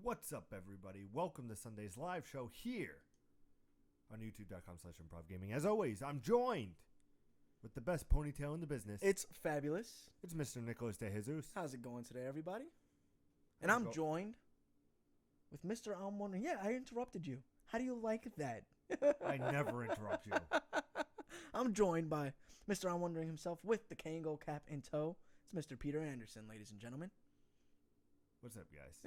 What's up, everybody? Welcome to Sunday's live show here on youtube.com/ImprovGaming. As always, I'm joined with the best ponytail in the business. It's fabulous. It's Mr. Nicholas De Jesus. How's it going today, everybody? And I'm joined with Mr. I'm wondering. Yeah, I interrupted you. How do you like that? I never interrupt you. I'm joined by Mr. I'm wondering himself with the Kango cap in tow. It's Mr. Peter Anderson, ladies and gentlemen. What's up, guys?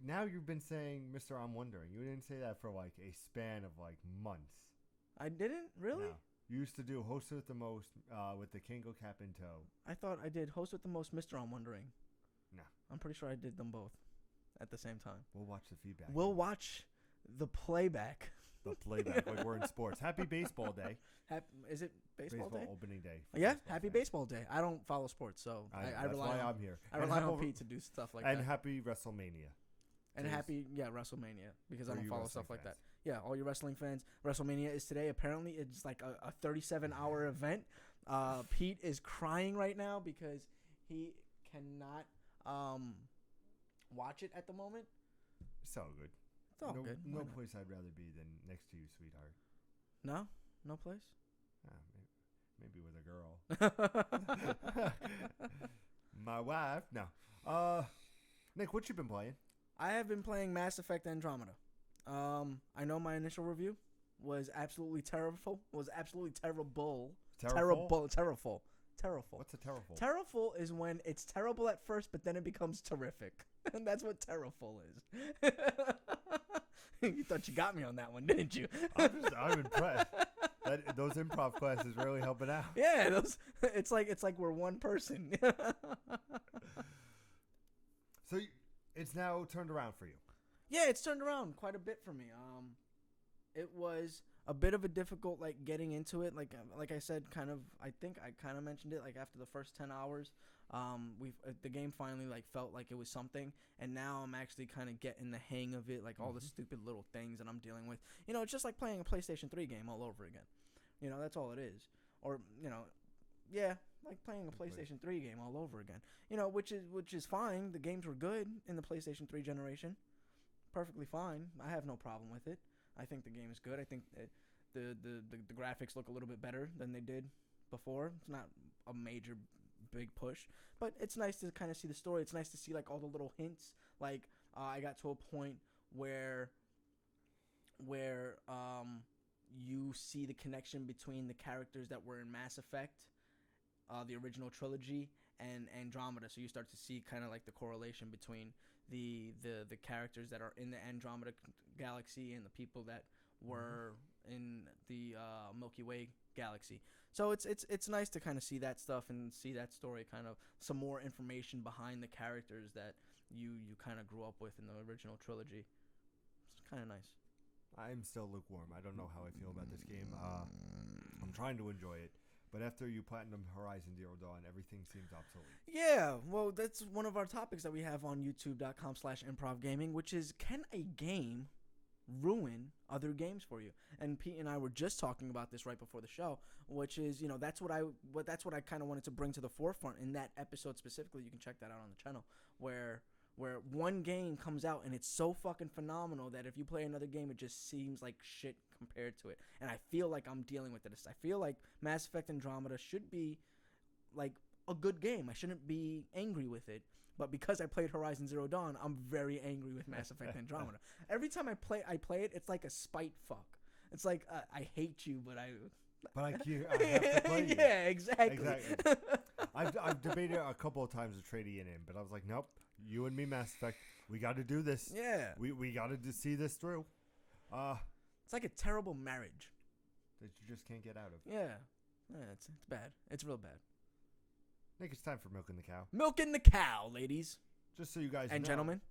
Now you've been saying Mr. I'm wondering. You didn't say that for like a span of like months. I didn't? Really? No. You used to do host with the most with the Kango cap in tow. I thought I did host with the most Mr. I'm wondering. No. I'm pretty sure I did them both at the same time. We'll watch the feedback. We'll watch the playback. The playback, like we're in sports. Happy baseball day. Is it baseball day? Opening day. Yeah, happy baseball day. I don't follow sports, so I that's rely why on, I'm here. I rely on Pete to do stuff like that. And happy WrestleMania. And happy, WrestleMania, because I don't follow stuff like fans. that. Yeah, all you wrestling fans, WrestleMania is today. Apparently, it's like a 37-hour event. Pete is crying right now because he cannot watch it at the moment. It's all good. It's all good. No place I'd rather be than next to you, sweetheart. No place? Maybe with a girl. My wife. No. Nick, what you been playing? I have been playing Mass Effect Andromeda. I know my initial review was absolutely terrible. Terrible. What's a terrible? Terrible is when it's terrible at first, but then it becomes terrific. And that's what terrible is. You thought you got me on that one, didn't you? I'm impressed. Those improv classes really helping out. Yeah, it's like we're one person. So it's now turned around for you. Yeah, it's turned around quite a bit for me. It was a bit of a difficult getting into it. Like I said, I think I kind of mentioned it. Like after the first 10 hours, the game finally felt like it was something, and now I'm actually kind of getting the hang of it. Like all the stupid little things that I'm dealing with. It's just like playing a PlayStation 3 game all over again. That's all it is. Or yeah, like playing a PlayStation 3 game all over again. Which is fine. The games were good in the PlayStation 3 generation. Perfectly fine. I have no problem with it. I think the game is good. I think the graphics look a little bit better than they did before. It's not a major big push, but it's nice to kind of see the story. It's nice to see all the little hints. I got to a point where you see the connection between the characters that were in Mass Effect, the original trilogy, and Andromeda. So you start to see kind of the correlation between the characters that are in the Andromeda galaxy and the people that were in the Milky Way galaxy. So it's nice to kind of see that stuff and see that story, kind of some more information behind the characters that you kind of grew up with in the original trilogy. It's kind of nice. I'm still lukewarm. I don't know how I feel about this game. I'm trying to enjoy it. But after you platinum Horizon Zero Dawn, everything seems obsolete. Yeah, well, that's one of our topics that we have on youtube.com/ImprovGaming, which is, can a game ruin other games for you? And Pete and I were just talking about this right before the show, which is, that's what I kind of wanted to bring to the forefront in that episode specifically. You can check that out on the channel, where one game comes out and it's so fucking phenomenal that if you play another game, it just seems like shit compared to it. And I feel like I'm dealing with this. I feel like Mass Effect Andromeda should be a good game. I shouldn't be angry with it. But because I played Horizon Zero Dawn, I'm very angry with Mass Effect Andromeda. Every time I play it, it's like a spite fuck. It's like, I hate you, but I have to play you. Yeah, exactly. I've debated a couple of times with Trady in, but I was like, nope, you and me, Mass Effect, we got to do this. Yeah. We got to see this through. It's like a terrible marriage that you just can't get out of. Yeah, it's bad. It's real bad. I think it's time for Milking the Cow. Milking the cow, ladies. Just so you guys and know, gentlemen.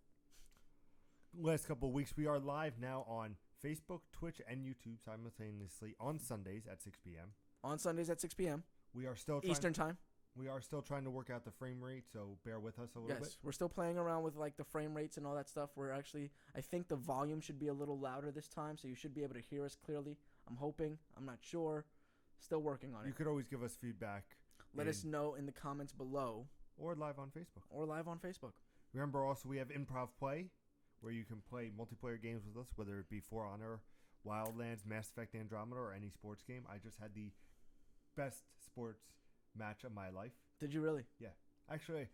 Last couple of weeks, we are live now on Facebook, Twitch, and YouTube simultaneously on Sundays at 6 p.m. On Sundays at 6 p.m. We are still Eastern time. We are still trying to work out the frame rate, so bear with us a little bit. Yes, we're still playing around with the frame rates and all that stuff. I think the volume should be a little louder this time, so you should be able to hear us clearly. I'm hoping. I'm not sure. Still working on it. You could always give us feedback. Let us know in the comments below. Or live on Facebook. Remember, also, we have Improv Play, where you can play multiplayer games with us, whether it be For Honor, Wildlands, Mass Effect Andromeda, or any sports game. I just had the best sports match of my life. Did you really? Yeah. Actually,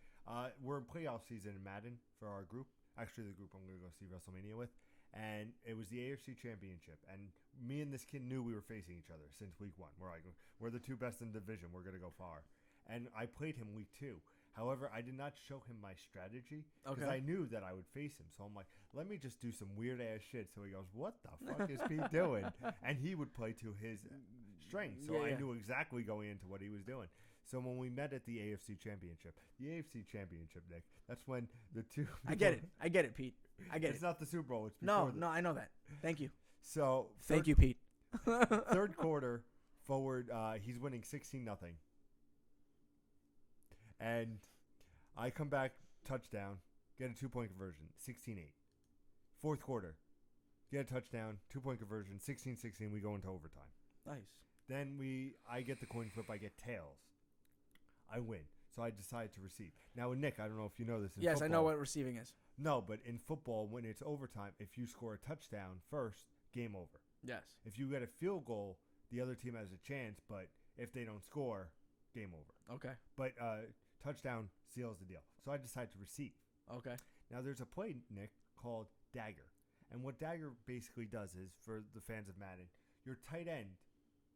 we're in playoff season in Madden for our group. Actually, the group I'm going to go see WrestleMania with. And it was the AFC Championship. And me and this kid knew we were facing each other since week 1. We're like, we're the two best in the division. We're going to go far. And I played him week 2. However, I did not show him my strategy because I knew that I would face him. So I'm like, let me just do some weird-ass shit. So he goes, what the fuck is Pete doing? And he would play to his strength. So I knew exactly going into what he was doing. So when we met at the AFC Championship, Nick, that's when the two... I get it, Pete. I get it. It's not the Super Bowl. It's before No, I know that. Thank you. So... Thank you, Pete. Third quarter, forward, he's winning 16-0. And I come back, touchdown, get a 2-point conversion, 16-8. Fourth quarter, get a touchdown, 2-point conversion, 16-16. We go into overtime. Nice. Then I get the coin flip. I get tails. I win. So I decide to receive. Now, with Nick, I don't know if you know this. Yes, football, I know what receiving is. No, but in football, when it's overtime, if you score a touchdown first, game over. Yes. If you get a field goal, the other team has a chance, but if they don't score, game over. Okay. But touchdown seals the deal. So I decide to receive. Okay. Now, there's a play, Nick, called Dagger. And what Dagger basically does is, for the fans of Madden, your tight end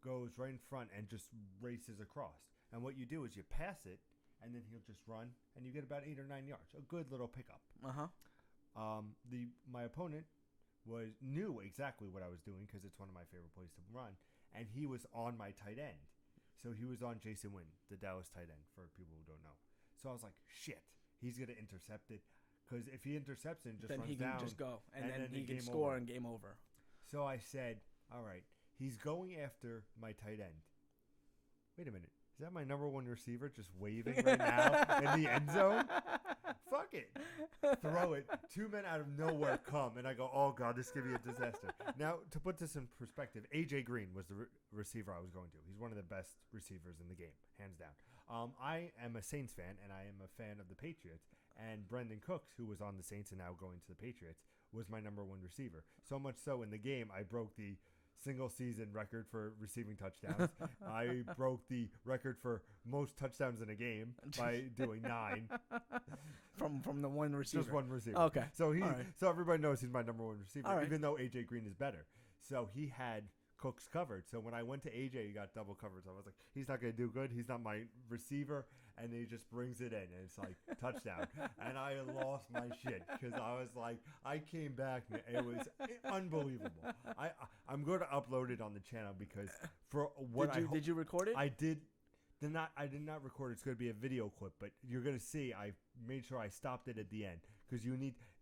goes right in front and just races across. And what you do is you pass it, and then he'll just run, and you get about 8 or 9 yards. A good little pickup. My opponent knew exactly what I was doing because it's one of my favorite plays to run, and he was on my tight end. So he was on Jason Wynn, the Dallas tight end, for people who don't know. So I was like, shit, he's going to intercept it. Because if he intercepts it and just then runs he can down, just go, and then he can game score over. and game over. So I said, all right, he's going after my tight end. Wait a minute. Is that my number one receiver just waving right now in the end zone? Fuck it. Throw it. 2 men out of nowhere come, and I go, oh, God, this could be a disaster. Now, to put this in perspective, A.J. Green was the receiver I was going to. He's one of the best receivers in the game, hands down. I am a Saints fan, and I am a fan of the Patriots. And Brendan Cooks, who was on the Saints and now going to the Patriots, was my number one receiver. So much so in the game, I broke the single-season record for receiving touchdowns. I broke the record for most touchdowns in a game by doing 9. From the one receiver? Just one receiver. Okay. So so everybody knows he's my number one receiver, even though A.J. Green is better. So he had Cooks covered. So when I went to A.J., he got double covered. So I was like, he's not going to do good. He's not my receiver. And he just brings it in, and it's like, touchdown. And I lost my shit because I was like, I came back, and it was unbelievable. I'm going to upload it on the channel because for what did you record it? I did not record it. It's going to be a video clip, but you're going to see I made sure I stopped it at the end because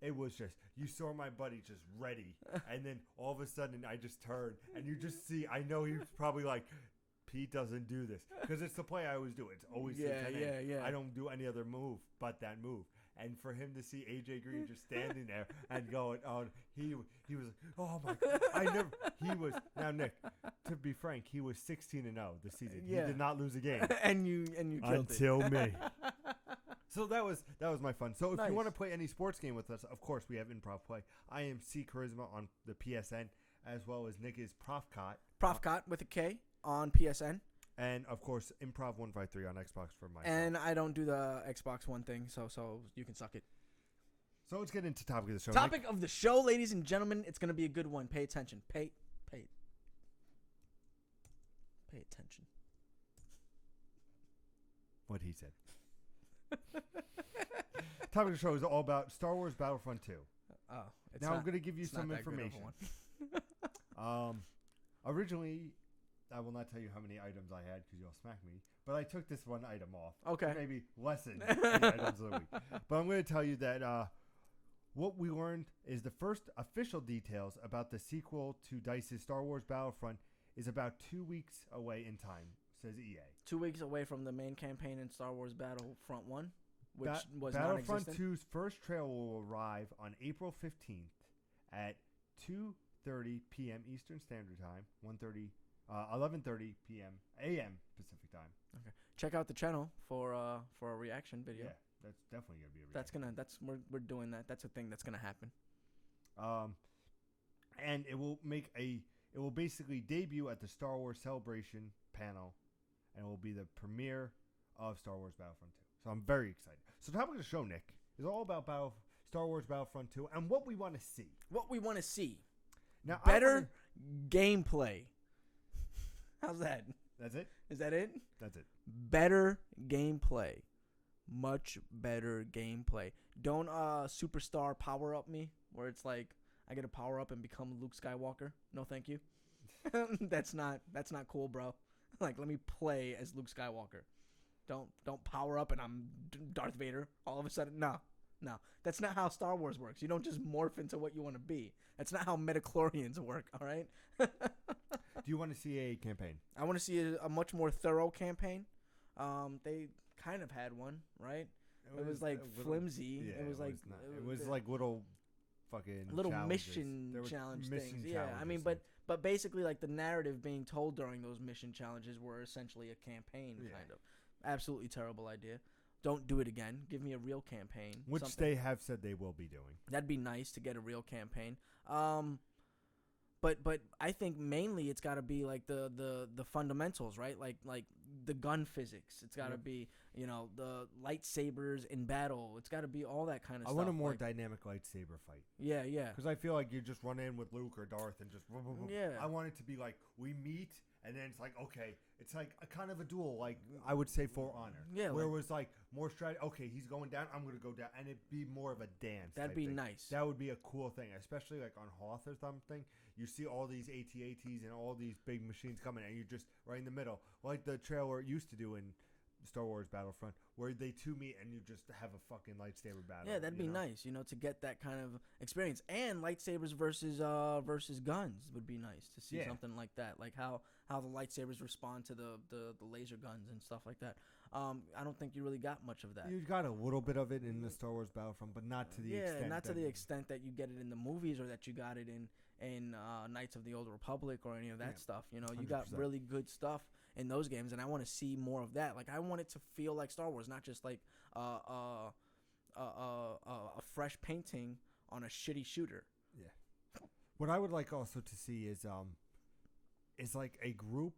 it was just, you saw my buddy just ready, and then all of a sudden I just turned, and you just see, I know he was probably like, Pete doesn't do this because it's the play I always do. It's always yeah. I don't do any other move but that move. And for him to see A.J. Green just standing there and going, oh, he was like, oh my God, now Nick, to be frank, he was 16-0 this season. Yeah. He did not lose a game. and you killed until me. So that was my fun. So if nice. you want to play any sports game with us, of course we have Improv Play. I am C Charisma on the PSN, as well as Nick is Profcot. Profcot with a K on PSN. And, of course, Improv 153 on Xbox for myself. And I don't do the Xbox One thing, so you can suck it. So let's get into topic of the show. Topic of the show, ladies and gentlemen. It's going to be a good one. Pay attention. Pay attention. What he said. Topic of the show is all about Star Wars Battlefront 2. Oh, now I'm going to give you some information. Originally, I will not tell you how many items I had because you'll smack me. But I took this one item off. Okay. Maybe lessen the items of the week. But I'm going to tell you that what we learned is the first official details about the sequel to DICE's Star Wars Battlefront is about 2 weeks away in time, says EA. 2 weeks away from the main campaign in Star Wars Battlefront 1, which was Battlefront non-existent. 2's first trailer will arrive on April 15th at 2:30 p.m. Eastern Standard Time, 11:30 p.m. a.m. Pacific Time. Okay. Check out the channel for a reaction video. Yeah. That's definitely gonna be a We're doing that. That's a thing that's gonna happen. And it will basically debut at the Star Wars Celebration panel, and it will be the premiere of Star Wars Battlefront 2. So I'm very excited. So the topic of the show, Nick, is all about Star Wars Battlefront 2 and what we want to see. What we want to see. Now, better gameplay. How's that? That's it? Is that it? That's it. Better gameplay. Much better gameplay. Don't superstar power up me where it's like I get a power up and become Luke Skywalker. No, thank you. That's not cool, bro. Like, let me play as Luke Skywalker. Don't power up and I'm Darth Vader all of a sudden. No. That's not how Star Wars works. You don't just morph into what you want to be. That's not how midichlorians work, all right? Do you want to see a campaign? I want to see a much more thorough campaign. They kind of had one, right? It was like flimsy. Yeah, it was like little fucking little challenges. mission challenge mission things. Yeah, I mean, but basically, like the narrative being told during those mission challenges were essentially a campaign, kind of. Absolutely terrible idea. Don't do it again. Give me a real campaign. Which they have said they will be doing. That'd be nice to get a real campaign. But I think mainly it's got to be like the fundamentals, right? Like the gun physics. It's got to be, the lightsabers in battle. It's got to be all that kind of stuff. I want a more dynamic lightsaber fight. Yeah. Because I feel like you just run in with Luke or Darth and just... Yeah. I want it to be like, we meet, and then it's like, okay, it's like a kind of a duel, like I would say For Honor. Yeah. Where it was like more strategy. Okay, he's going down, I'm going to go down. And it'd be more of a dance. That'd be thing. nice. That would be a cool thing, especially like on Hoth or something. You see all these AT-ATs and all these big machines coming, and you're just right in the middle. Like the trailer used to do in Star Wars Battlefront, where they two meet and you just have a fucking lightsaber battle. Yeah, that'd be nice, to get that kind of experience. And lightsabers versus guns would be nice to see something like that. Like how the lightsabers respond to the laser guns and stuff like that. I don't think you really got much of that. You got a little bit of it in the Star Wars Battlefront, but not to the extent. Yeah, not to the extent that you get it in the movies or that you got it in Knights of the Old Republic or any of that stuff. You 100%. got really good stuff in those games, and I want to see more of that. Like, I want it to feel like Star Wars, not just like a fresh painting on a shitty shooter. Yeah. What I would like also to see is like a group.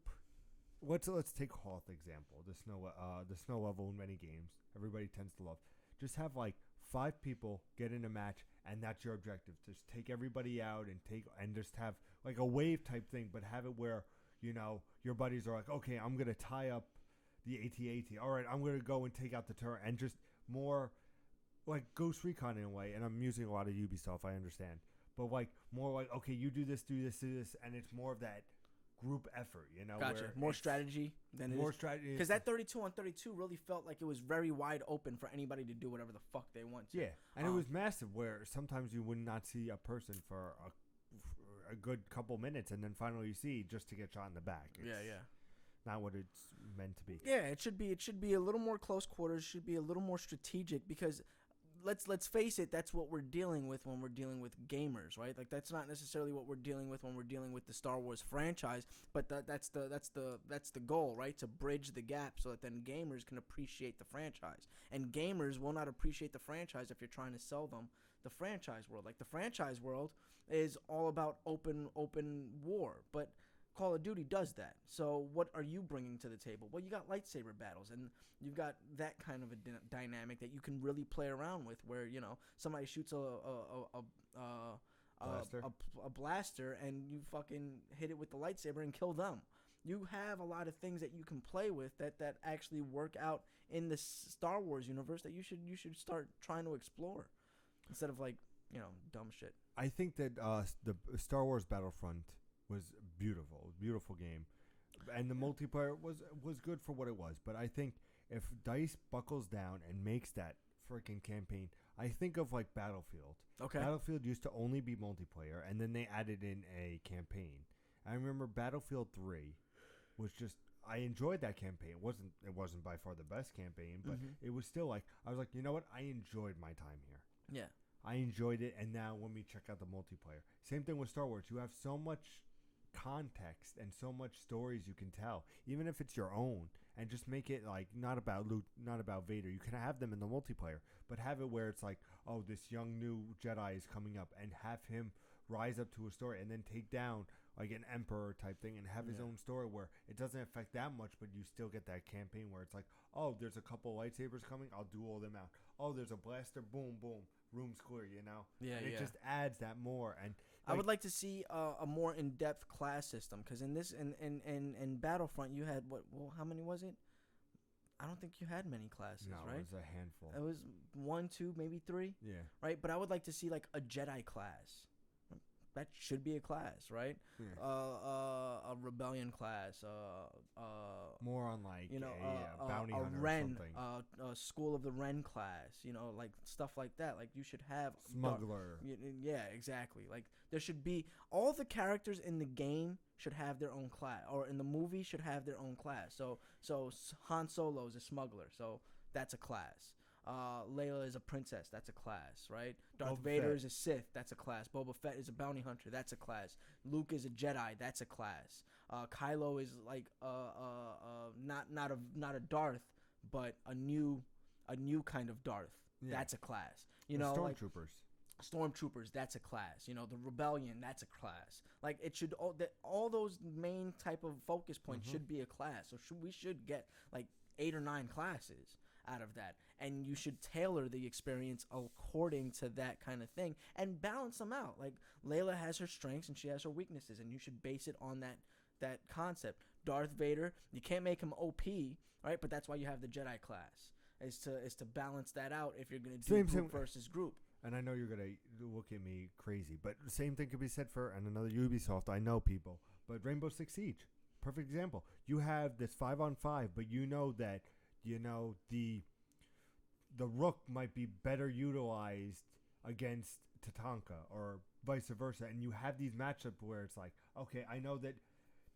Let's take Hoth example. The snow level in many games everybody tends to love. Just have like 5 people get in a match, and that's your objective. Just take everybody out and just have like a wave type thing, but have it where your buddies are like, okay, I'm gonna tie up the AT-AT. All right, I'm gonna go and take out the turret, and just more like Ghost Recon in a way. And I'm using a lot of Ubisoft, I understand, but like more like, okay, you do this, and it's more of that group effort, Gotcha. More strategy than more strategy. Because that 32 on 32 really felt like it was very wide open for anybody to do whatever the fuck they want to. Yeah, and it was massive. Where sometimes you would not see a person for a good couple minutes, and then finally you see just to get shot in the back. It's not what it's meant to be. Yeah, it should be a little more close quarters. Should be a little more strategic because. Let's face it. That's what we're dealing with when we're dealing with gamers, right? Like that's not necessarily what we're dealing with when we're dealing with the Star Wars franchise, but that's the goal, right? To bridge the gap so that then gamers can appreciate the franchise, and gamers will not appreciate the franchise if you're trying to sell them the franchise world. Like the franchise world is all about open war, but Call of Duty does that. So what are you bringing to the table? Well, you got lightsaber battles, and you've got that kind of a dynamic that you can really play around with, where somebody shoots a blaster, and you fucking hit it with the lightsaber and kill them. You have a lot of things that you can play with that actually work out in the Star Wars universe that you should start trying to explore instead of like dumb shit. I think that the Star Wars Battlefront was beautiful game, and the multiplayer was good for what it was. But I think if DICE buckles down and makes that freaking campaign, I think of like Battlefield. Okay. Battlefield used to only be multiplayer, and then they added in a campaign. I remember Battlefield 3 was just. I enjoyed that campaign. It wasn't by far the best campaign, but it was still like I was like, you know what? I enjoyed my time here. Yeah. I enjoyed it, and now let me check out the multiplayer. Same thing with Star Wars. You have so much context and so much stories you can tell, even if it's your own, and just make it like not about Luke, not about Vader. You can have them in the multiplayer, but have it where it's like, oh, this young new Jedi is coming up, and have him rise up to a story and then take down like an emperor type thing and have his own story where it doesn't affect that much, but you still get that campaign where it's like, oh, there's a couple lightsabers coming, I'll duel them out. Oh, there's a blaster, boom, boom, room's clear, you know? Yeah, and it just adds that more. And I would like to see a more in-depth class system, because in this in Battlefront you had how many was it? I don't think you had many classes, right? It was a handful. It was 1, 2, maybe 3. Yeah. Right, but I would like to see like a Jedi class. That should be a class, right? Yeah. A rebellion class. More on like a bounty a hunter Ren, or something. A School of the Ren class. Like stuff like that. Like you should have Smuggler. Yeah, exactly. Like there should be all the characters in the game should have their own class, or in the movie should have their own class. So Han Solo is a smuggler, so that's a class. Layla is a princess. That's a class, right? Darth Vader is a Sith. That's a class. Boba Fett is a bounty hunter. That's a class. Luke is a Jedi. That's a class. Kylo is like not a Darth, but a new kind of Darth. Yeah. That's a class. Stormtroopers. Stormtroopers, that's a class. The Rebellion, that's a class. Like it should all those main type of focus points should be a class. So we should get like 8 or 9 classes out of that, and you should tailor the experience according to that kind of thing and balance them out. Like Layla has her strengths and she has her weaknesses, and you should base it on that concept. Darth Vader, you can't make him OP, right? But that's why you have the Jedi class, is to balance that out if you're going to do group versus group. And I know you're going to look at me crazy, but the same thing could be said for another Ubisoft. I know people, but Rainbow Six Siege, perfect example. You have this 5-on-5, but you know that the Rook might be better utilized against Tatanka or vice versa, and you have these matchups where it's like, okay, I know that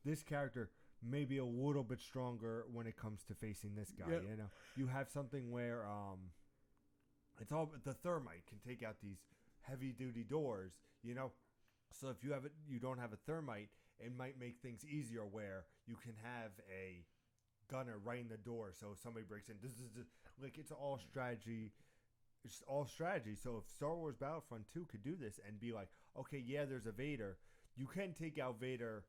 this character may be a little bit stronger when it comes to facing this guy. Yep. You have something where it's all the thermite can take out these heavy duty doors. So if you don't have a thermite, it might make things easier where you can have a gunner right in the door, so if somebody breaks in, it's all strategy. It's all strategy. So if Star Wars Battlefront 2 could do this and be like, okay, yeah, there's a Vader, you can take out Vader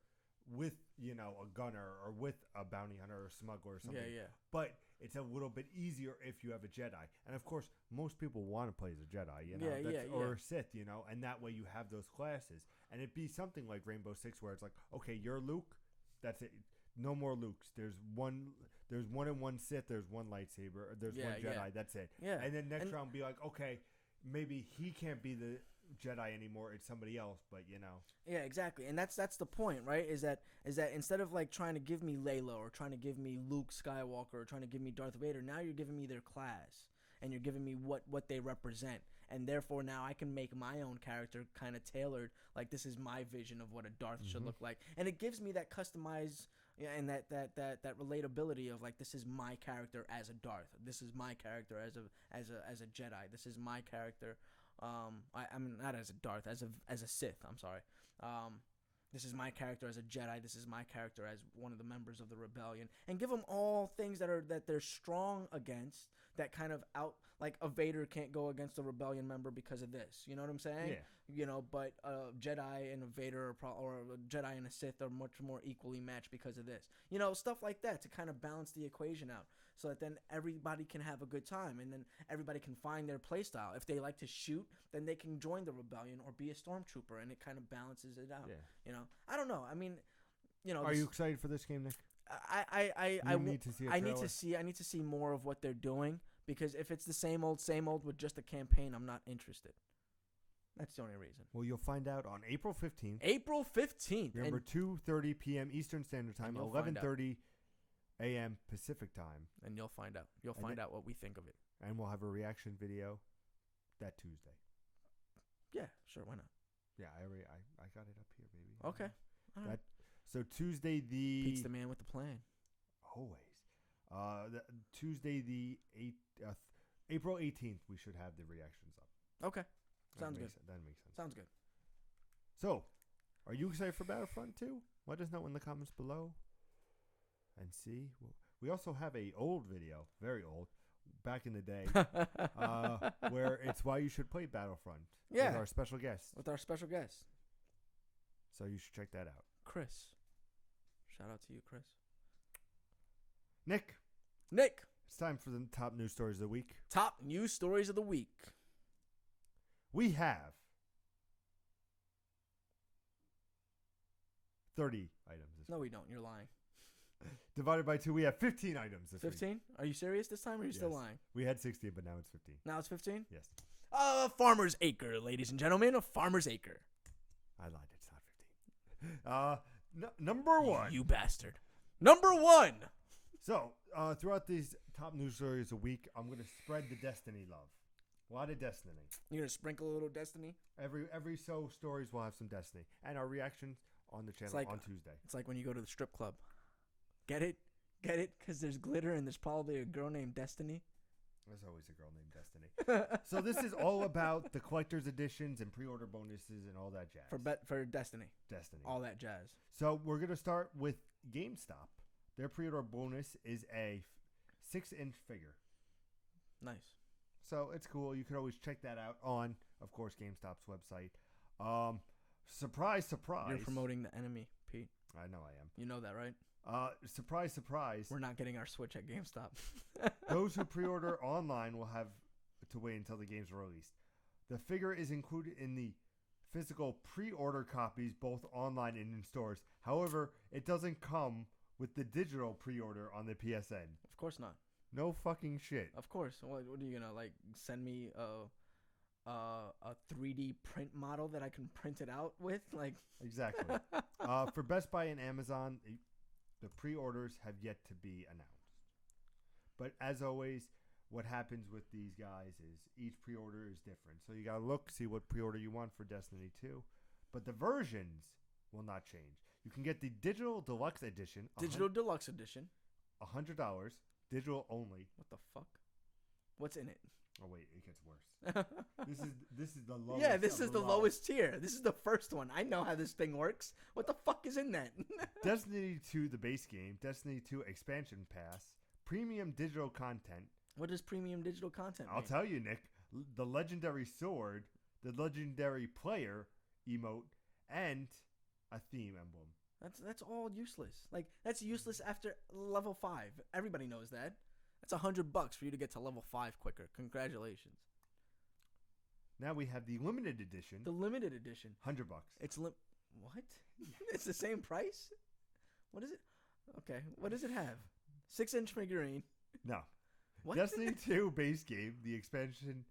with a gunner or with a bounty hunter or smuggler or something. Yeah. But it's a little bit easier if you have a Jedi, and of course, most people want to play as a Jedi, or a Sith, and that way you have those classes, and it'd be something like Rainbow Six where it's like, okay, you're Luke, that's it. No more Lukes. There's one and one Sith. There's one lightsaber. There's one Jedi. That's it. Yeah. And then next round be like, okay, maybe he can't be the Jedi anymore. It's somebody else. But Yeah, exactly. And that's the point, right? Is that instead of like trying to give me Layla or trying to give me Luke Skywalker or trying to give me Darth Vader, now you're giving me their class and you're giving me what they represent. And therefore now I can make my own character kind of tailored. Like this is my vision of what a Darth should look like, and it gives me that customized. Yeah, and that relatability of like, this is my character as a Darth. This is my character as a Jedi. This is my character. I mean not as a Darth, as a Sith. I'm sorry. This is my character as a Jedi. This is my character as one of the members of the rebellion, and give them all things that they're strong against. That kind of like a Vader can't go against a rebellion member because of this. You know what I'm saying? Yeah. But a Jedi and a Vader or a Jedi and a Sith are much more equally matched because of this. Stuff like that to kind of balance the equation out, so that then everybody can have a good time, and then everybody can find their play style. If they like to shoot, then they can join the rebellion or be a stormtrooper, and it kind of balances it out. Yeah. I don't know. I mean, Are you excited for this game, Nick? I need to see. I need to see more of what they're doing, because if it's the same old with just a campaign, I'm not interested. That's the only reason. Well, you'll find out on April 15th. April 15th. Remember, 2:30 p.m. Eastern Standard Time, 11:30 a.m. Pacific Time. And you'll find out. You'll find out what we think of it. And we'll have a reaction video that Tuesday. Yeah, sure. Why not? Yeah, I got it up here, baby. Okay. All right. So Tuesday Pete's the man with the plan. Always. Tuesday the April 18th, we should have the reactions up. Okay. Sounds good. That makes sense. Sounds good. So, are you excited for Battlefront 2? Let us know in the comments below. And see, We also have a old video, very old, back in the day, where it's why you should play Battlefront Yeah. with our special guest. With our special guest, So you should check that out. Chris. Shout out to you, Chris. Nick, Nick, it's time for the top news stories of the week. top news stories of the week. We have 30 items this No, we don't. You're lying. week. Divided by 2, we have 15 items this week. 15? Are you serious this time, or are you still Yes. lying? We had 16, but now it's 15. Now it's 15? Yes. Farmer's Acre, ladies and gentlemen. A Farmer's Acre. I lied. It's not 15. Number 1. You bastard. Number 1. So, throughout these top news stories a week, I'm going to spread the Destiny love. A lot of Destiny. You're going to sprinkle a little Destiny? Every so stories will have some Destiny. And our reactions on the channel on Tuesday. It's like when you go to the strip club. Get it? Get it? Because there's glitter and there's probably a girl named Destiny. There's always a girl named Destiny. So this is all about the collector's editions and pre-order bonuses and all that jazz. For Destiny. Destiny. All that jazz. So we're going to start with GameStop. Their pre-order bonus is a 6-inch figure. Nice. So it's cool. You can always check that out on, of course, GameStop's website. Surprise, surprise. You're promoting the enemy, Pete. I know I am. You know that, right? Surprise, surprise. We're not getting our Switch at GameStop. Those who pre-order online will have to wait until the games are released. The figure is included in the physical pre-order copies both online and in stores. However, it doesn't come with the digital pre-order on the PSN. Of course not. No fucking shit. Of course. What are you gonna send me a 3D print model that I can print it out with? Exactly. For Best Buy and Amazon, the pre-orders have yet to be announced. But as always, what happens with these guys is each pre-order is different. So you gotta look, see what pre-order you want for Destiny 2. But the versions will not change. You can get the Digital Deluxe Edition. Digital Deluxe Edition. $100. Digital only. What the fuck? What's in it? Oh wait, it gets worse. This is the lowest. Yeah, this is the lowest tier. This is the first one. I know how this thing works. What the fuck is in that? Destiny 2, the base game. Destiny 2 expansion pass. Premium digital content. What does premium digital content mean? I'll tell you, Nick. The legendary sword, the legendary player emote, and a theme emblem. That's all useless. That's useless after level 5. Everybody knows that. That's $100 for you to get to level 5 quicker. Congratulations. Now we have the limited edition. The limited edition. $100. It's what? It's the same price? What is it? Okay. What does it have? 6-inch figurine. No. What? Destiny 2 base game, the expansion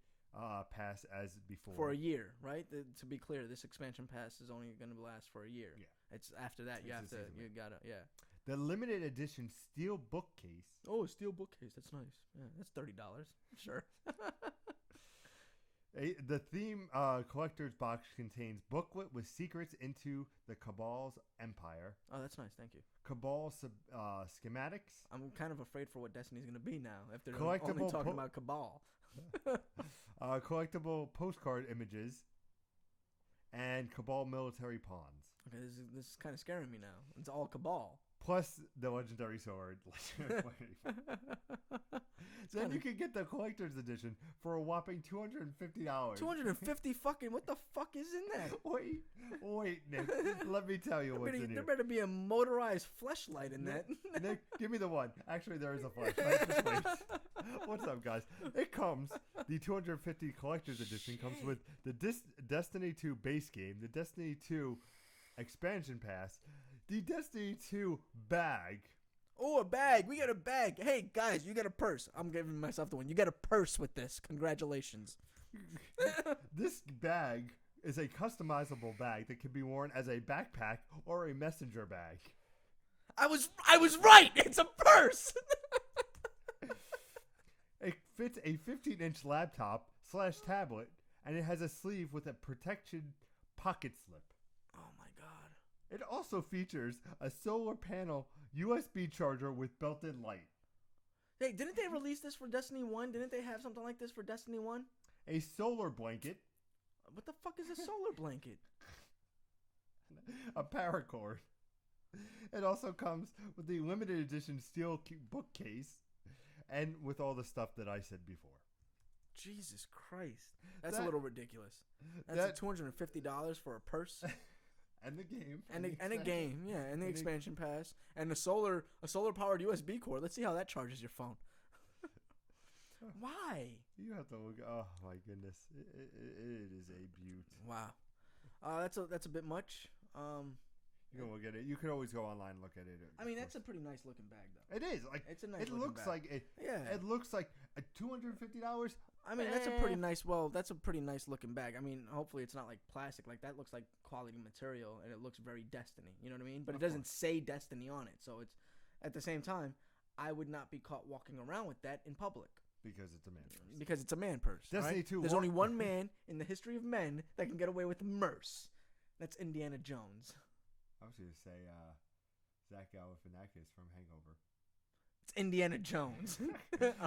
pass as before. For a year, right? To be clear, this expansion pass is only going to last for a year. Yeah. It's after that you gotta. The limited edition steel bookcase. Oh, steel bookcase. That's nice. Yeah, that's $30. Sure. The theme collector's box contains booklet with secrets into the Cabal's empire. Oh, that's nice. Thank you. Cabal schematics. I'm kind of afraid for what Destiny's going to be now if they're Collectible only talking about Cabal. Collectible postcard images. And Cabal military pawns. Okay, this is kind of scaring me now. It's all Cabal. Plus the legendary sword. Then you can get the collector's edition for a whopping $250. 250 fucking, what the fuck is in that? Wait, Nick. Let me tell you what's in here. There better be a motorized fleshlight in that. Nick, give me the one. Actually, there is a flashlight. Just wait. What's up, guys? It comes, the 250 collector's edition comes with the Destiny 2 base game, the Destiny 2 expansion pass, the Destiny 2 bag. Oh, a bag. We got a bag. Hey, guys, you got a purse. I'm giving myself the one. You got a purse with this. Congratulations. This bag is a customizable bag that can be worn as a backpack or a messenger bag. I was right. It's a purse. It fits a 15-inch laptop / tablet, and it has a sleeve with a protection pocket slip. Oh, my God. It also features a solar panel USB charger with built-in light. Hey, didn't they release this for Destiny 1? Didn't they have something like this for Destiny 1? A solar blanket. What the fuck is a solar blanket? A paracord. It also comes with the limited edition steel bookcase and with all the stuff that I said before. Jesus Christ. That's a little ridiculous. That's $250 for a purse. And the game. And a game, yeah, and the expansion pass. And a solar powered USB cord. Let's see how that charges your phone. Why? You have to look. Oh my goodness, it is a beaut. Wow, that's a bit much. You can look at it. You can always go online and look at it. I mean, that's a pretty nice looking bag, though. It is like it's a nice. It looks bag. like it. Yeah. It looks like a $250. I mean, that's a pretty nice. Well, that's a pretty nice looking bag. I mean, hopefully it's not like plastic. Like that looks like quality material, and it looks very Destiny. You know what I mean? But it doesn't say Destiny on it, so it's at the same time. I would not be caught walking around with that in public. Because it's a man purse. Because it's a man purse. Destiny right? 2. There's only one man in the history of men that can get away with Merce. That's Indiana Jones. I was going to say Zach Galifianakis from Hangover. It's Indiana Jones.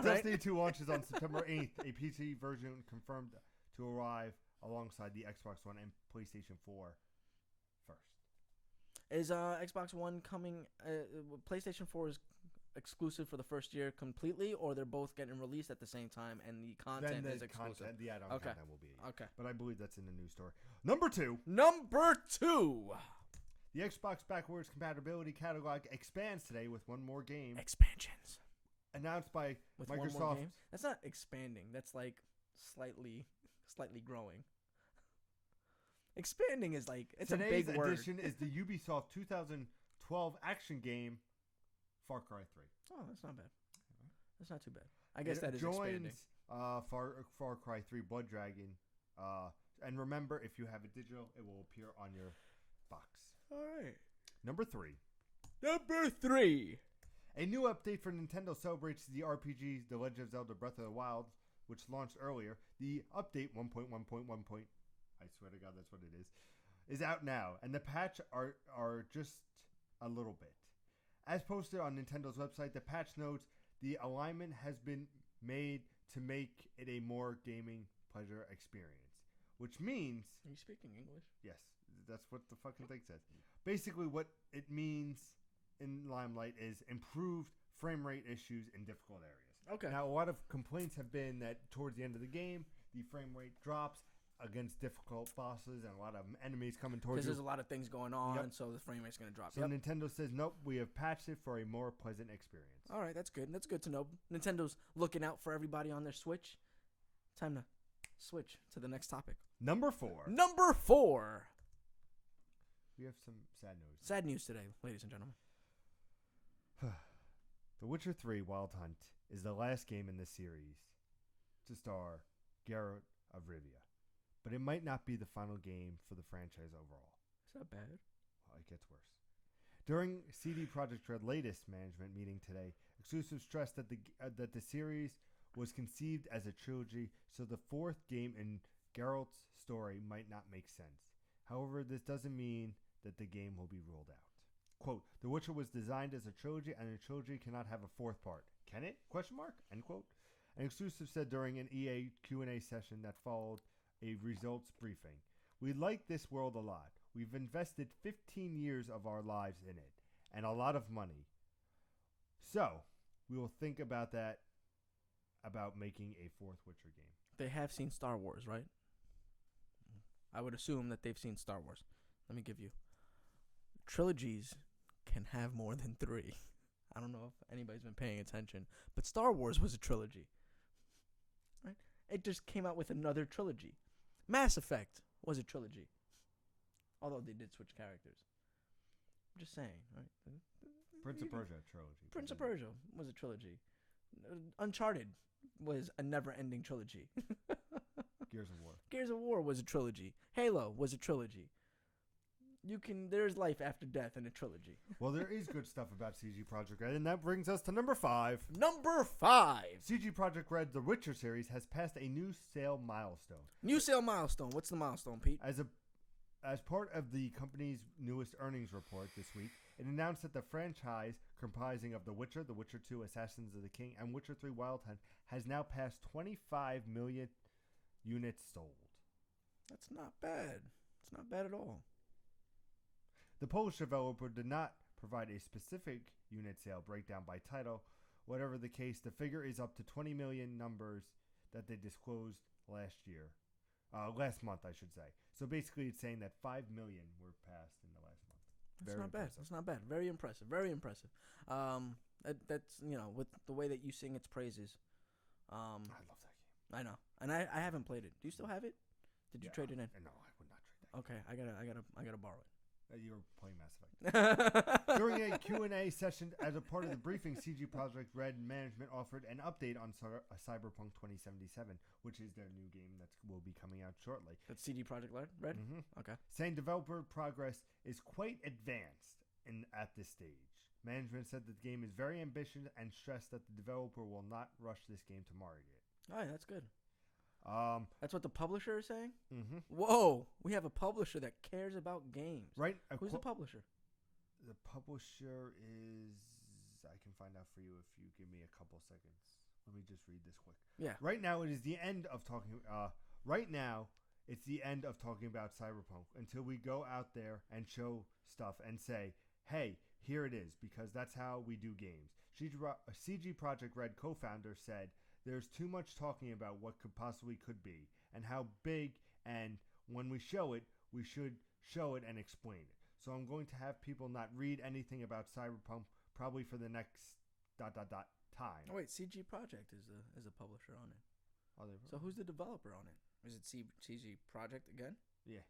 Destiny 2 launches on September 8th. A PC version confirmed to arrive alongside the Xbox One and PlayStation 4 first. Is Xbox One coming? PlayStation 4 is exclusive for the first year completely, or they're both getting released at the same time and the content is exclusive? The add-on content will be. Okay. But I believe that's in the news story. Number 2. The Xbox backwards compatibility catalog expands today with one more game. Expansions. Announced by with Microsoft. One more game? That's not expanding. That's like slightly growing. Expanding is like, it's a big word. Today's edition is the Ubisoft 2012 action game Far Cry 3. Oh, that's not bad. That's not too bad. I guess that is expanding. Far Cry 3 Blood Dragon. And remember, if you have it digital, it will appear on your box. All right. Number 3. A new update for Nintendo celebrates the RPGs The Legend of Zelda Breath of the Wild, which launched earlier. The update 1.1.1. I swear to God, that's what it is out now. And the patch are just a little bit. As posted on Nintendo's website, the patch notes the alignment has been made to make it a more gaming pleasure experience. Which means... Are you speaking English? Yes. That's what the fucking thing says. Basically, what it means in Limelight is improved frame rate issues in difficult areas. Okay. Now, a lot of complaints have been that towards the end of the game, the frame rate drops against difficult bosses and a lot of enemies coming towards you. Because there's a lot of things going on, so the frame rate's going to drop. So Nintendo says, nope, we have patched it for a more pleasant experience. All right, that's good. That's good to know. Nintendo's looking out for everybody on their Switch. Time to switch to the next topic. Number 4. We have some sad news. Sad news today, ladies and gentlemen. The Witcher 3 Wild Hunt is the last game in this series to star Geralt of Rivia. But it might not be the final game for the franchise overall. Is that bad? Well, it gets worse. During CD Projekt Red's latest management meeting today, Exclusive stressed that the series was conceived as a trilogy, so the fourth game in Geralt's story might not make sense. However, this doesn't mean that the game will be ruled out. Quote, The Witcher was designed as a trilogy, and a trilogy cannot have a fourth part. Can it? Question mark? End quote. An Exclusive said during an EA Q&A session that followed a results briefing, We like this world a lot. We've invested 15 years of our lives in it, and a lot of money. So, we will think about that, about making a fourth Witcher game. They have seen Star Wars, right? I would assume that they've seen Star Wars. Let me give you. Trilogies can have more than 3. I don't know if anybody's been paying attention, but Star Wars was a trilogy. Right? It just came out with another trilogy. Mass Effect was a trilogy. Although they did switch characters. I'm just saying, right? Prince of Persia trilogy. Prince of Persia was a trilogy. Uncharted was a never-ending trilogy. Gears of War. Gears of War was a trilogy. Halo was a trilogy. There's life after death in a trilogy. Well, there is good stuff about CG Projekt Red, and that brings us to number 5. Number 5. CG Projekt Red's The Witcher series has passed a new sale milestone. New sale milestone. What's the milestone, Pete? As part of the company's newest earnings report this week, it announced that the franchise comprising of The Witcher, The Witcher 2, Assassins of the King, and Witcher 3 Wild Hunt has now passed 25 million units sold. That's not bad. It's not bad at all. The Polish developer did not provide a specific unit sale breakdown by title. Whatever the case, the figure is up to 20 million numbers that they disclosed last month, I should say. So basically, it's saying that 5 million were passed in the last month. That's not bad. That's not bad. Very impressive. Very impressive. That's with the way that you sing its praises. I love that game. I know, and I haven't played it. Do you still have it? Did you trade it in? No, I would not trade that. Okay, I gotta borrow it. You were playing Mass Effect. During a Q&A session as a part of the briefing, CG Projekt Red management offered an update on Cyberpunk 2077, which is their new game that will be coming out shortly. That's CG Projekt Red? Mm-hmm. Okay. Saying developer progress is quite advanced at this stage. Management said that the game is very ambitious and stressed that the developer will not rush this game to market. All right, that's good. That's what the publisher is saying? Mm-hmm. Whoa, we have a publisher that cares about games. Right? Who's the publisher? The publisher is... I can find out for you if you give me a couple seconds. Let me just read this quick. Yeah. Right now, it is the end of talking... right now, it's the end of talking about Cyberpunk until we go out there and show stuff and say, hey, here it is, because that's how we do games. CG Projekt Red co-founder said, there's too much talking about what could possibly could be and how big, and when we show it, we should show it and explain it. So I'm going to have people not read anything about Cyberpunk probably for the next ... time. Oh wait, CG Projekt is a publisher on it. So who's the developer on it? Is it CG Projekt again? Yeah,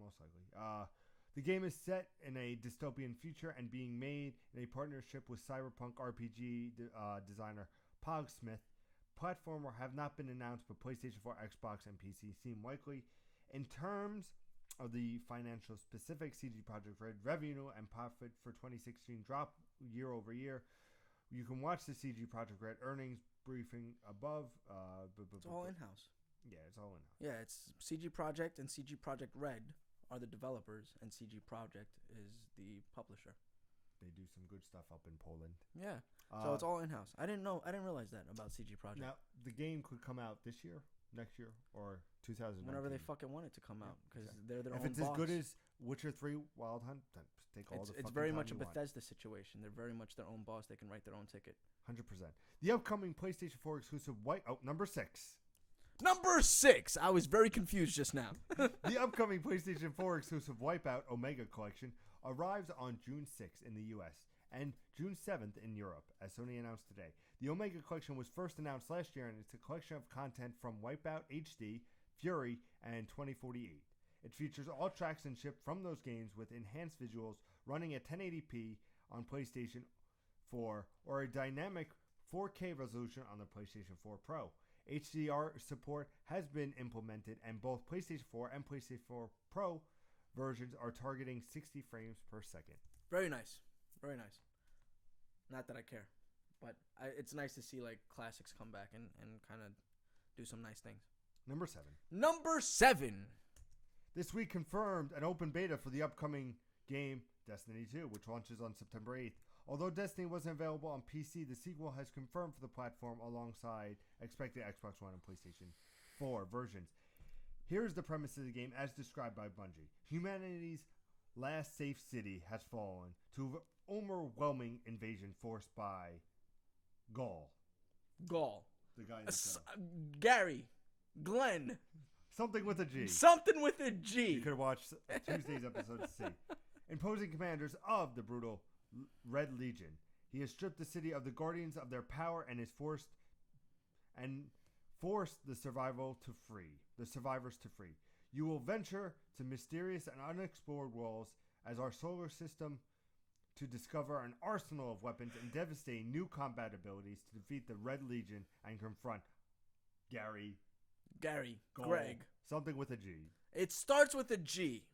most likely. The game is set in a dystopian future and being made in a partnership with Cyberpunk RPG designer Pogsmith. Platformer have not been announced, but PlayStation 4, Xbox, and PC seem likely. In terms of the financial specifics, CG Projekt Red revenue and profit for 2016 dropped year over year. You can watch the CG Projekt Red earnings briefing above. It's all in-house. Yeah, it's all in-house. Yeah, it's CG Projekt and CG Projekt Red are the developers, and CG Projekt is the publisher. They do some good stuff up in Poland. Yeah. So it's all in-house. I didn't realize that about CG Projekt. Now, the game could come out this year, next year, or 2019. Whenever they fucking want it to come out, because they're their own boss. If it's as good as Witcher 3 Wild Hunt, then take all the fucking time you want. It's very much a Bethesda situation. They're very much their own boss. They can write their own ticket. 100%. The upcoming PlayStation 4 exclusive number 6. Number 6! I was very confused just now. The upcoming PlayStation 4 exclusive Wipeout Omega Collection arrives on June 6th in the US and June 7th in Europe, as Sony announced today. The Omega Collection was first announced last year, and it's a collection of content from Wipeout HD, Fury, and 2048. It features all tracks and shipped from those games with enhanced visuals running at 1080p on PlayStation 4 or a dynamic 4K resolution on the PlayStation 4 Pro. HDR support has been implemented, and both PlayStation 4 and PlayStation 4 Pro versions are targeting 60 frames per second. Very nice. Very nice. Not that I care, but it's nice to see like classics come back and kind of do some nice things. Number 7. Number 7. This week confirmed an open beta for the upcoming game Destiny 2, which launches on September 8th. Although Destiny wasn't available on PC, the sequel has confirmed for the platform alongside expected Xbox One and PlayStation 4 versions. Here's the premise of the game as described by Bungie. Humanity's last safe city has fallen to overwhelming invasion forced by Gaul. The guy Gary. Glenn. Something with a G. Something with a G. You could watch Tuesday's episode to see. Imposing commanders of the brutal Red Legion. He has stripped the city of the Guardians of their power and is forced the survivors to free. You will venture to mysterious and unexplored worlds as our solar system to discover an arsenal of weapons and devastating new combat abilities to defeat the Red Legion and confront Gary, Gold, Greg. Something with a G. It starts with a G.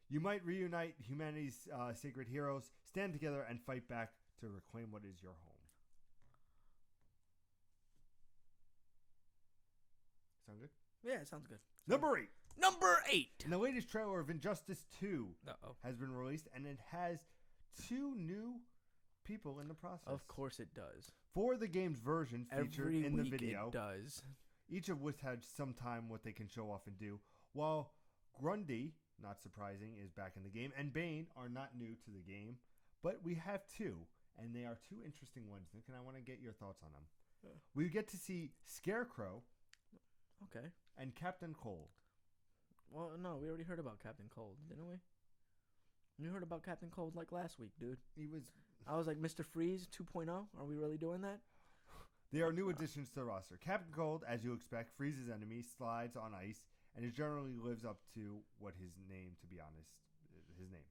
You might reunite humanity's sacred heroes, stand together, and fight back to reclaim what is your home. Sound good? Yeah, it sounds good. Number 8. Number 8. And the latest trailer of Injustice 2 Uh-oh. has been released, and it has 2 new people in the process. Of course it does. 4 of the game's versions featured Every in the week video. It does. Each of which had some time what they can show off and do. While Grundy, not surprising, is back in the game, and Bane are not new to the game, But we have two, and they are two interesting ones, Nick, and I want to get your thoughts on them. Yeah. We get to see Scarecrow Okay. and Captain Cold. Well, no, we already heard about Captain Cold, didn't we? You heard about Captain Cold like last week, dude. I was like, Mr. Freeze 2.0? Are we really doing that? There are new additions to the roster. Captain Cold, as you expect, freezes enemies, slides on ice, and it generally lives up to what his name, to be honest, his name.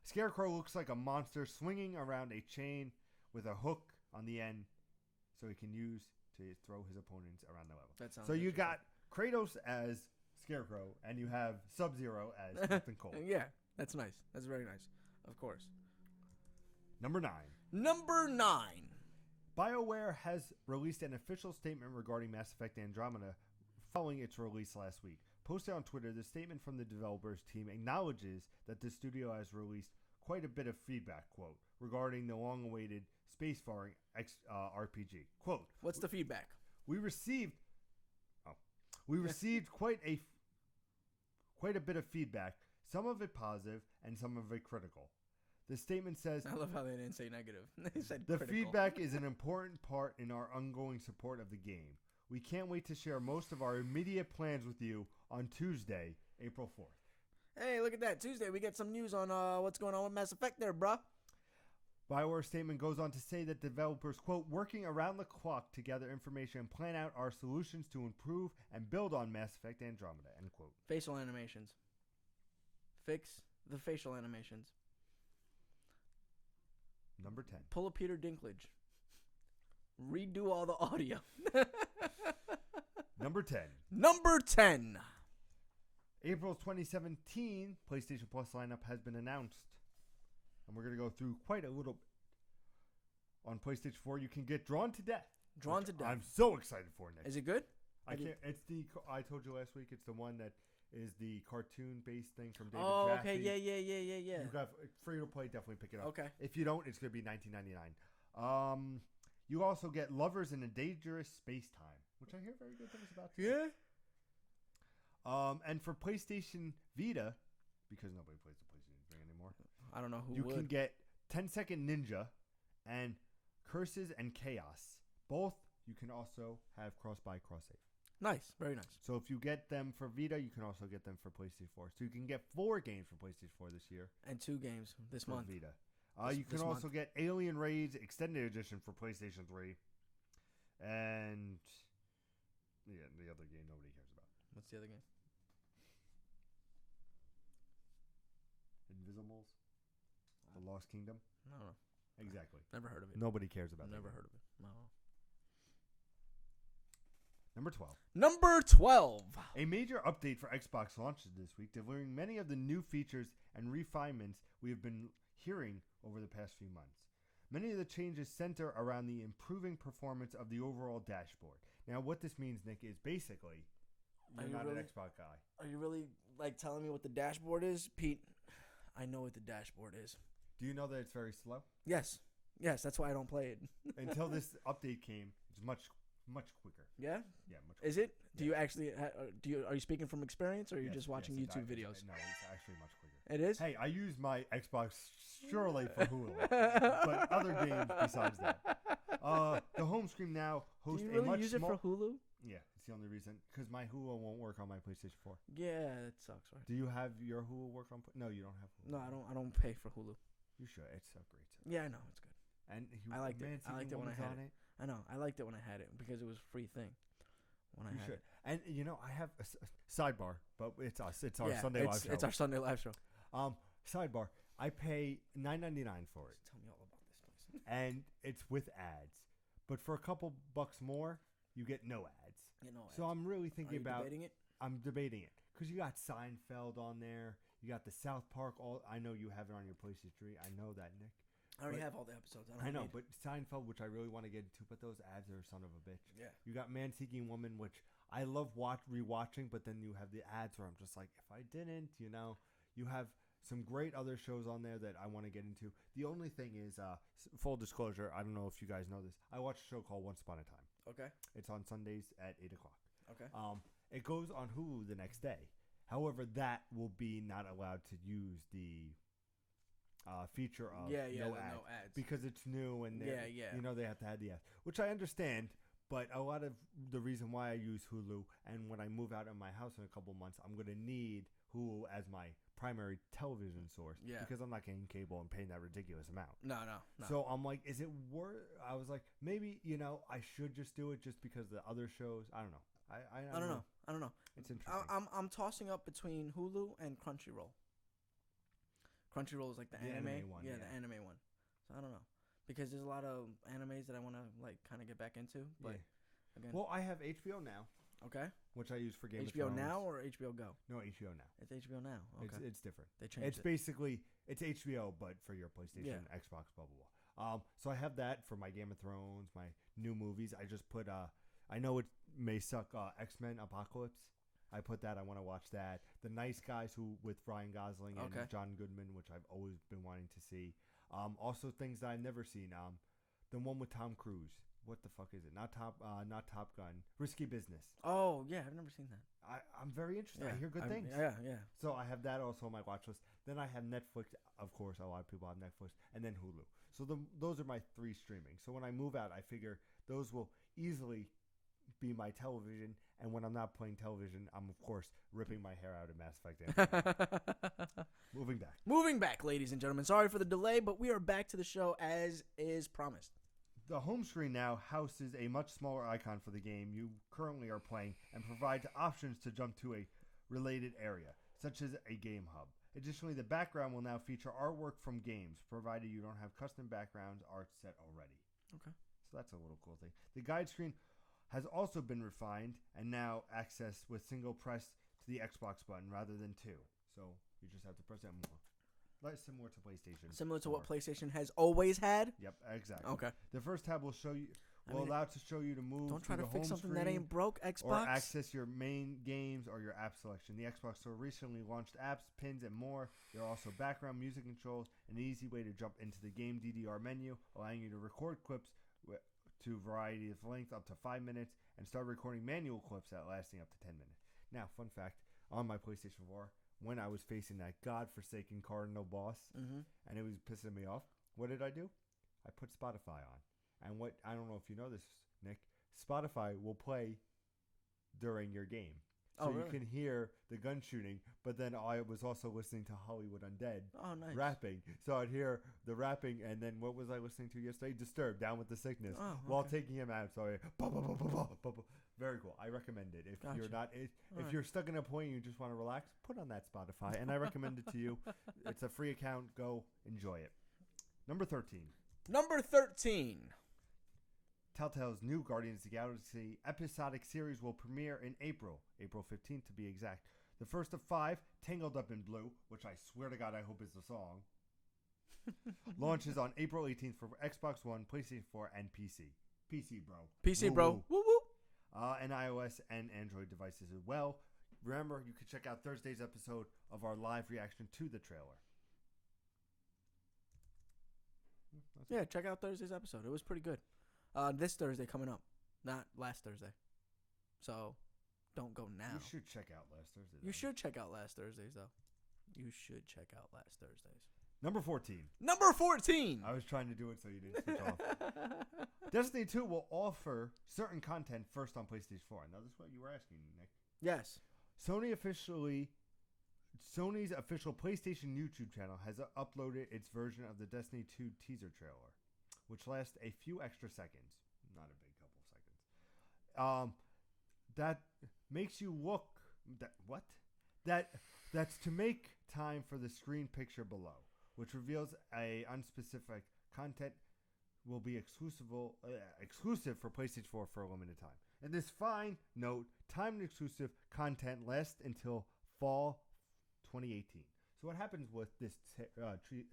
Scarecrow looks like a monster swinging around a chain with a hook on the end so he can use to throw his opponents around the level. That sounds so you got Kratos as Scarecrow, and you have Sub-Zero as Captain Cold. Yeah, that's nice. That's very nice. Of course. Number 9. Number 9. BioWare has released an official statement regarding Mass Effect Andromeda following its release last week. Posted on Twitter, the statement from the developers team acknowledges that the studio has released quite a bit of feedback, quote, regarding the long-awaited spacefaring RPG. Quote, what's the feedback? We received quite a bit of feedback, some of it positive and some of it critical. The statement says, I love how they didn't say negative. They said the critical. feedback is an important part in our ongoing support of the game. We can't wait to share most of our immediate plans with you on Tuesday, April 4th. Hey, look at that. Tuesday, we get some news on what's going on with Mass Effect there, bruh. BioWare's statement goes on to say that developers, quote, working around the clock to gather information and plan out our solutions to improve and build on Mass Effect Andromeda, end quote. Facial animations. Fix the facial animations. Number 10. Pull a Peter Dinklage. Redo all the audio. Number 10. Number 10. April's 2017 PlayStation Plus lineup has been announced. And we're going to go through quite a little. On PlayStation 4, you can get Drawn to Death. Drawn to Death. I'm so excited for it, Nick. Is it good? I told you last week, it's the one that is the cartoon-based thing from David Oh, Jaffe. okay. Yeah. You got free to play, definitely pick it up. Okay. If you don't, it's going to be $19.99. You also get Lovers in a Dangerous Space Time, which I hear very good things about too. Yeah. And for PlayStation Vita, because nobody plays the PlayStation Vita anymore, I don't know who you would. can get 10 Second Ninja and Curses and Chaos. Both you can also have cross-buy, cross-save. Nice. Very nice. So if you get them for Vita, you can also get them for PlayStation 4. So you can get 4 games for PlayStation 4 this year. And 2 games this month. Vita. You can also get Alien Raids Extended Edition for PlayStation 3. And yeah, the other game nobody cares about. What's the other game? Invisibles? The Lost Kingdom? No. Exactly. Never heard of it. Nobody cares about Never that. heard of it. No. Number 12. Number 12. A major update for Xbox launches this week, delivering many of the new features and refinements we have been hearing over the past few months. Many of the changes center around the improving performance of the overall dashboard. Now, what this means, Nick, is basically you're not an Xbox guy. Are you really telling me what the dashboard is, Pete? I know what the dashboard is. Do you know that it's very slow? Yes, that's why I don't play it. Until this update came, it's much quicker. Yeah. Yeah, much quicker. Is it? Do you actually? Are you speaking from experience, or are you just watching yes, YouTube videos? No, it's actually much quicker. It is. Hey, I use my Xbox surely for Hulu, but other games besides that. The home screen now hosts Do you really a much use it for Hulu? Yeah, it's the only reason. Because my Hulu won't work on my PlayStation 4. Yeah, it sucks, right? Do you have your Hulu work on? No, you don't have Hulu. No, I don't pay for Hulu. You should. It's so great. Yeah, I know it's good. And I liked it. I liked it when I had it. I know. I liked it when I had it because it was a free thing. When I had it. And I have a sidebar, but it's us. It's our Sunday live show. It's our Sunday live show. Sidebar. I pay $9.99 for it. Tell me all about this place. And it's with ads. But for a couple bucks more, you get no ads. So I'm really thinking about debating it? I'm debating it because you got Seinfeld on there. You got the South Park. I know you have it on your PlayStation 3. I know that, Nick. I already have all the episodes. I know, but Seinfeld, which I really want to get into, but those ads are a son of a bitch. Yeah. You got Man Seeking Woman, which I love rewatching, but then you have the ads where I'm just like, if I didn't, you have some great other shows on there that I want to get into. The only thing is, full disclosure, I don't know if you guys know this. I watch a show called Once Upon a Time. Okay. It's on Sundays at 8 o'clock. Okay. It goes on Hulu the next day. However, that will be not allowed to use the feature of no no ads. because it's new and Yeah. you know they have to add the ads, which I understand. But a lot of the reason why I use Hulu, and when I move out of my house in a couple months, I'm going to need Hulu as my primary television source because I'm not getting cable and paying that ridiculous amount. No. So I'm like, is it worth? I was like, maybe I should just do it just because the other shows. I don't know. I don't know. It's interesting. I'm tossing up between Hulu and Crunchyroll. Crunchyroll is like the anime one. Yeah, the anime one. So I don't know. Because there's a lot of animes that I want to like kind of get back into, but again. Well, I have HBO now. Okay. Which I use for Game of HBO Thrones. Now or HBO Go? No, HBO Now. It's HBO Now. Okay. It's different. They changed It's it. basically it's HBO, but for your PlayStation, Xbox, blah blah blah. So I have that for my Game of Thrones, my new movies. I just put I know it may suck. X-Men Apocalypse. I put that. I want to watch that. The Nice Guys with Ryan Gosling and John Goodman, which I've always been wanting to see. Also things that I've never seen. The one with Tom Cruise. What the fuck is it? Not Top Gun. Risky Business. Oh yeah, I've never seen that. I'm very interested. I hear good things. Yeah. So I have that also on my watch list. Then I have Netflix. Of course, a lot of people have Netflix, and then Hulu. So those are my 3 streaming. So when I move out, I figure those will easily be my television. And when I'm not playing television, I'm of course ripping my hair out in Mass Effect. Moving back, ladies and gentlemen. Sorry for the delay, but we are back to the show as is promised. The home screen now houses a much smaller icon for the game you currently are playing and provides options to jump to a related area, such as a game hub. Additionally, the background will now feature artwork from games, provided you don't have custom backgrounds art set already. Okay. So that's a little cool thing. The guide screen has also been refined and now accessed with single press to the Xbox button rather than 2. So you just have to press that more. Like similar to PlayStation. Similar to what PlayStation has always had? Yep, exactly. Okay. The first tab will allow to show you to move. Don't try to to fix something that ain't broke, Xbox. Or access your main games or your app selection. The Xbox Store recently launched apps, pins, and more. There are also background music controls and an easy way to jump into the game DDR menu, allowing you to record clips to a variety of length up to 5 minutes and start recording manual clips that lasting up to 10 minutes. Now, fun fact, on my PlayStation 4, when I was facing that godforsaken Cardinal boss and it was pissing me off, what did I do? I put Spotify on. And I don't know if you know this, Nick, Spotify will play during your game. So really? You can hear the gun shooting, but then I was also listening to Hollywood Undead rapping. So I'd hear the rapping, and then what was I listening to yesterday? Disturbed, Down with the Sickness, while taking him out. So very cool. I recommend it. If you're not, if you're stuck in a point and you just want to relax, put on that Spotify, and I recommend it to you. It's a free account. Go enjoy it. Number 13. Telltale's new Guardians of the Galaxy episodic series will premiere in April 15th to be exact. The first of 5, Tangled Up in Blue, which I swear to God I hope is the song, launches on April 18th for Xbox One, PlayStation 4, and PC. PC, bro. PC, bro. Woo woo. And iOS and Android devices as well. Remember, you can check out Thursday's episode of our live reaction to the trailer. Yeah, check out Thursday's episode. It was pretty good. This Thursday coming up, not last Thursday. So, don't go now. You should check out last Thursday. You should check out last Thursdays, though. You should check out last Thursdays. Number 14. I was trying to do it so you didn't switch off. Destiny 2 will offer certain content first on PlayStation 4. Now, this is what you were asking, Nick. Yes. Sony's official PlayStation YouTube channel has uploaded its version of the Destiny 2 teaser trailer, which lasts a few extra seconds. Not a big couple seconds. That makes you look... That's to make time for the screen picture below, which reveals a unspecific content will be exclusive for PlayStation 4 for a limited time. And this fine note, timed exclusive content lasts until fall 2018. So what happens with this tree...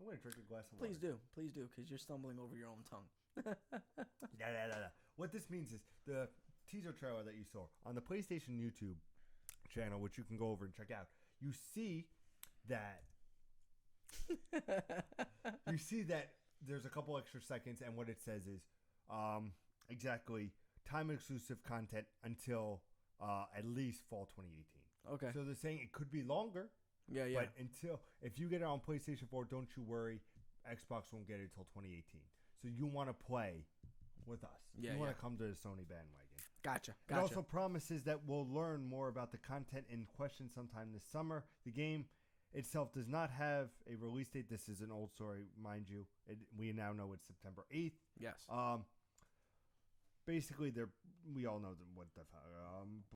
I'm going to drink a glass of water. Please do, because you're stumbling over your own tongue. What this means is the teaser trailer that you saw on the PlayStation YouTube channel, which you can go over and check out, you see that there's a couple extra seconds, and what it says is exactly time exclusive content until at least fall 2018. Okay. So they're saying it could be longer. Yeah, yeah. But if you get it on PlayStation 4, don't you worry. Xbox won't get it until 2018. So you want to play with us. Yeah, you want to come to the Sony bandwagon. Gotcha. It also promises that we'll learn more about the content in question sometime this summer. The game itself does not have a release date. This is an old story, mind you. We now know it's September 8th. Yes. Basically, we all know what the